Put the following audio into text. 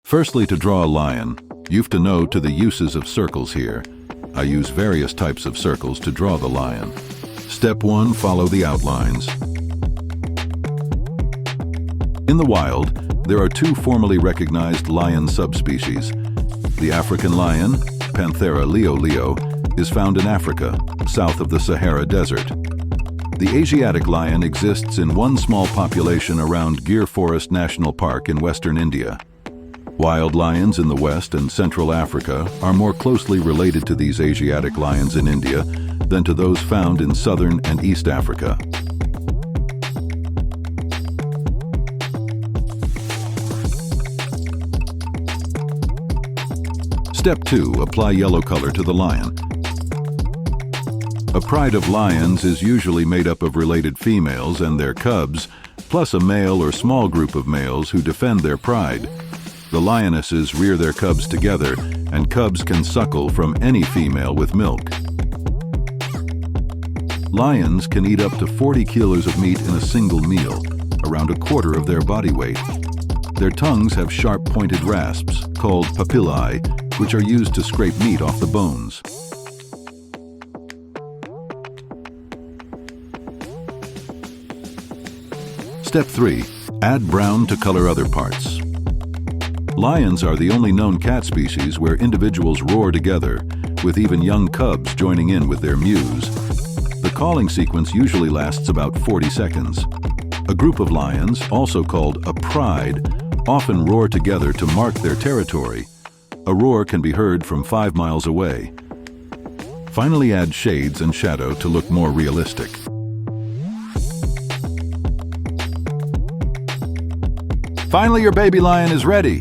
Firstly, to draw a lion, you've to know the uses of circles here. I use various types of circles to draw the lion. Step 1, follow the outlines. In the wild, there are two formally recognized lion subspecies. The African lion, Panthera leo, is found in Africa, south of the Sahara Desert. The Asiatic lion exists in one small population around Gir Forest National Park in western India. Wild lions in the West and Central Africa are more closely related to these Asiatic lions in India than to those found in Southern and East Africa. Step 2, apply yellow color to the lion. A pride of lions is usually made up of related females and their cubs, plus a male or small group of males who defend their pride. The lionesses rear their cubs together, and cubs can suckle from any female with milk. Lions can eat up to 40 kilos of meat in a single meal, around a quarter of their body weight. Their tongues have sharp pointed rasps, called papillae, which are used to scrape meat off the bones. Step 3. Add brown to color other parts. Lions are the only known cat species where individuals roar together, with even young cubs joining in with their mews. The calling sequence usually lasts about 40 seconds. A group of lions, also called a pride, often roar together to mark their territory. A roar can be heard from 5 miles away. Finally, add shades and shadow to look more realistic. Finally, your baby lion is ready.